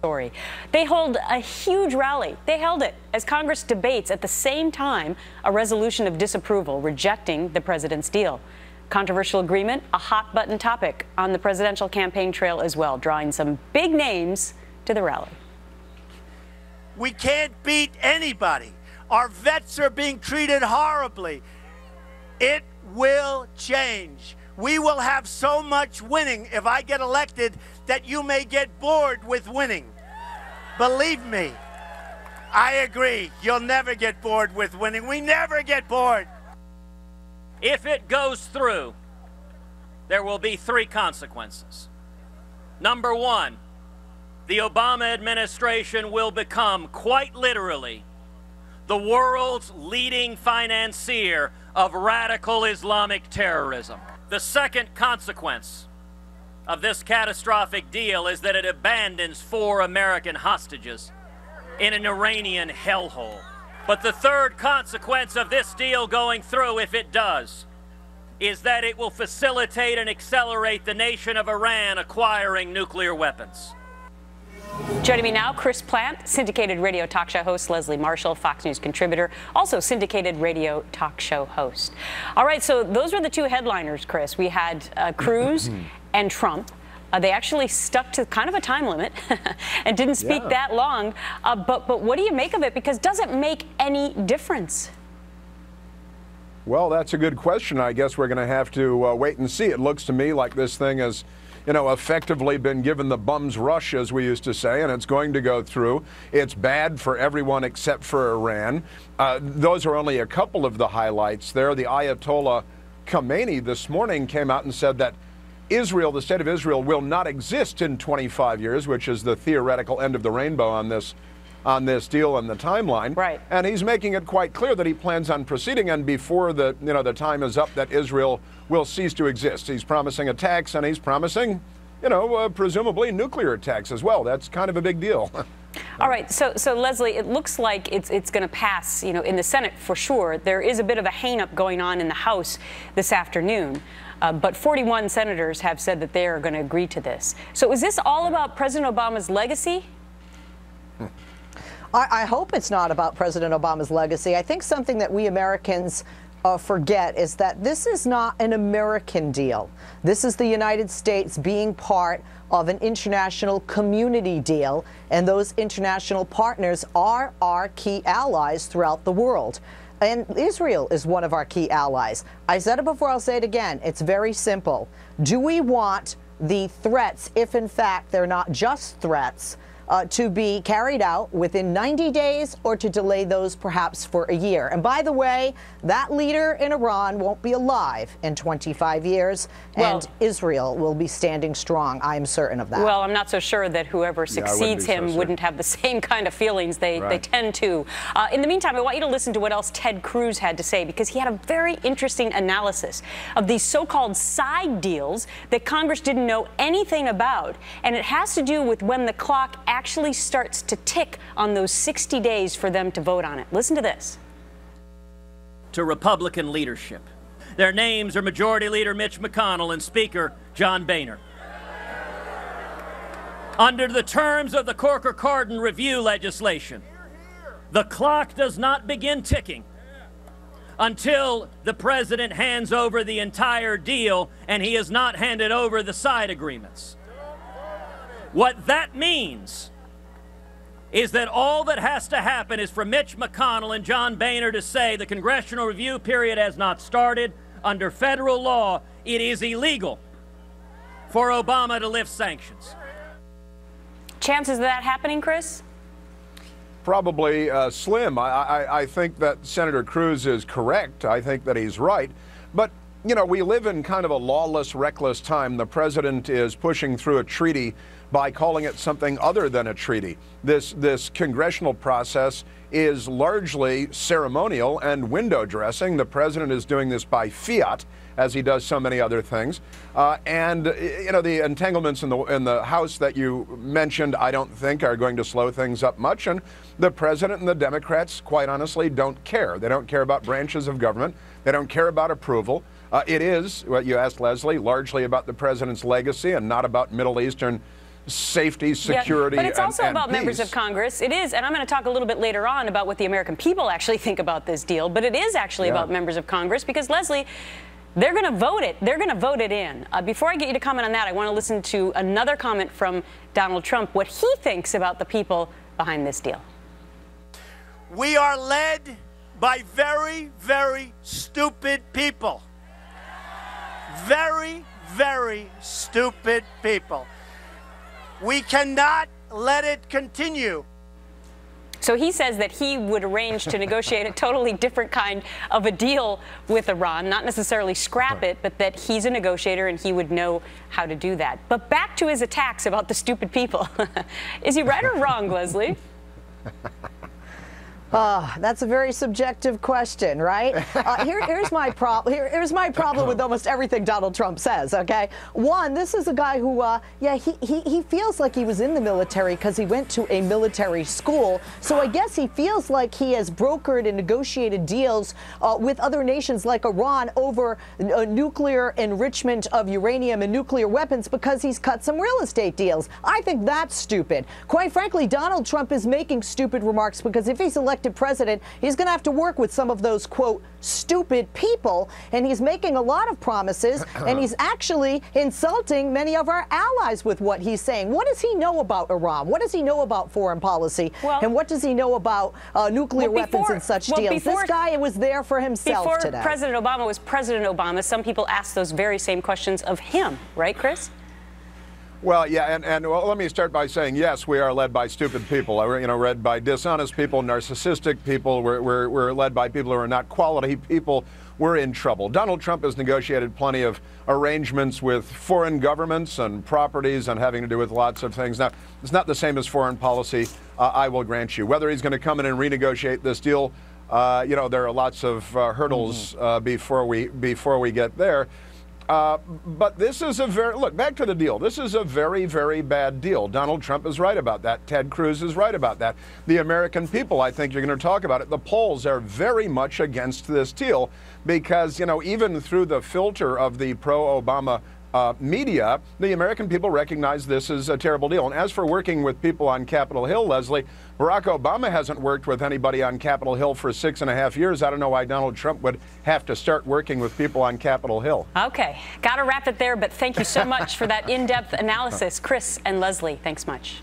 story. They hold a huge rally. They held it as Congress debates at the same time a resolution of disapproval rejecting the president's deal. Controversial agreement, a hot button topic on the presidential campaign trail as well, drawing some big names to the rally. We can't beat anybody. Our vets are being treated horribly. It will change. We will have so much winning if I get elected that you may get bored with winning. Believe me, I agree. You'll never get bored with winning. We never get bored. If it goes through, there will be 3 consequences. Number 1, the Obama administration will become, quite literally, the world's leading financier of radical Islamic terrorism. The second consequence of this catastrophic deal is that it abandons 4 American hostages in an Iranian hellhole. But the third consequence of this deal going through, if it does, is that it will facilitate and accelerate the nation of Iran acquiring nuclear weapons. Joining me now, Chris Plant, syndicated radio talk show host, Leslie Marshall, Fox News contributor, also syndicated radio talk show host. All right, so those were the 2 headliners, Chris. We had Cruz and Trump. They actually stuck to kind of a time limit and didn't speak that long. But what do you make of it? Because does it make any difference? Well, that's a good question. I guess we're going to have to wait and see. It looks to me like this thing has, effectively been given the bum's rush, as we used to say, and it's going to go through. It's bad for everyone except for Iran. Those are only a couple of the highlights there. The Ayatollah Khamenei this morning came out and said that Israel, the state of Israel, will not exist in 25 years, which is the theoretical end of the rainbow on this deal and the timeline. Right. And he's making it quite clear that he plans on proceeding, and before the time is up, that Israel will cease to exist. He's promising attacks, and he's promising, presumably nuclear attacks as well. That's kind of a big deal. All right, so Leslie, it looks like it's going to pass, in the Senate for sure. There is a bit of a hang-up going on in the House this afternoon. But 41 senators have said that they are going to agree to this. So is this all about President Obama's legacy? I hope it's not about President Obama's legacy. I think something that we Americans forget is that this is not an American deal. This is the United States being part of an international community deal, and those international partners are our key allies throughout the world. And Israel is one of our key allies. I said it before, I'll say it again. It's very simple. Do we want the threats, if in fact they're not just threats, to be carried out within 90 days or to delay those perhaps for a year? And by the way, that leader in Iran won't be alive in 25 years, and Israel will be standing strong. I am certain of that. Well, I'm not so sure that whoever succeeds him wouldn't have the same kind of feelings they tend to. In the meantime, I want you to listen to what else Ted Cruz had to say, because he had a very interesting analysis of these so-called side deals that Congress didn't know anything about, and it has to do with when the clock actually starts to tick on those 60 days for them to vote on it. Listen to this. To Republican leadership. Their names are Majority Leader Mitch McConnell and Speaker John Boehner. Under the terms of the Corker-Cardin review legislation, the clock does not begin ticking until the president hands over the entire deal, and he has not handed over the side agreements. What that means is that all that has to happen is for Mitch McConnell and John Boehner to say the congressional review period has not started. Under federal law, it is illegal for Obama to lift sanctions. Chances of that happening, Chris? Probably slim. I think that Senator Cruz is correct. I think that he's right. But, we live in kind of a lawless, reckless time. The president is pushing through a treaty by calling it something other than a treaty. This congressional process is largely ceremonial and window dressing. The president is doing this by fiat, as he does so many other things. The entanglements in the House that you mentioned, I don't think are going to slow things up much. And the president and the Democrats, quite honestly, don't care. They don't care about branches of government. They don't care about approval. It is, what you asked Leslie, largely about the president's legacy and not about Middle Eastern safety, security, but it's also and about peace. members of Congress. It is, and I'm going to talk a little bit later on about what the American people actually think about this deal, but it is actually about members of Congress because, Leslie, they're going to vote it. They're going to vote it in. Before I get you to comment on that, I want to listen to another comment from Donald Trump, what he thinks about the people behind this deal. We are led by very, very stupid people. Very, very stupid people. We cannot let it continue. So he says that he would arrange to negotiate a totally different kind of a deal with Iran, not necessarily scrap it, but that he's a negotiator and he would know how to do that. But back to his attacks about the stupid people. Is he right or wrong, Leslie? That's a very subjective question, right? Here's my problem. Here's my problem with almost everything Donald Trump says. Okay, one, this is a guy who, he feels like he was in the military because he went to a military school. So I guess he feels like he has brokered and negotiated deals with other nations like Iran over nuclear enrichment of uranium and nuclear weapons because he's cut some real estate deals. I think that's stupid. Quite frankly, Donald Trump is making stupid remarks because if he's elected president, he's going to have to work with some of those, quote, stupid people, and he's making a lot of promises, and he's actually insulting many of our allies with what he's saying. What does he know about Iran? What does he know about foreign policy? And what does he know about nuclear weapons and such deals? This guy was there for himself today. Before President Obama was President Obama, some people asked those very same questions of him, right, Chris? Well, yeah, and well, let me start by saying, yes, we are led by stupid people. Led by dishonest people, narcissistic people. We're led by people who are not quality people. We're in trouble. Donald Trump has negotiated plenty of arrangements with foreign governments and properties and having to do with lots of things. Now, it's not the same as foreign policy, I will grant you. Whether he's going to come in and renegotiate this deal, there are lots of hurdles before we get there. But this is look, back to the deal. This is a very, very bad deal. Donald Trump is right about that. Ted Cruz is right about that. The American people, I think you're going to talk about it. The polls are very much against this deal because, even through the filter of the pro-Obama media, the American people recognize this as a terrible deal. And as for working with people on Capitol Hill, Leslie, Barack Obama hasn't worked with anybody on Capitol Hill for 6.5 years. I don't know why Donald Trump would have to start working with people on Capitol Hill. Okay, got to wrap it there, but thank you so much for that in-depth analysis. Chris and Leslie, thanks much.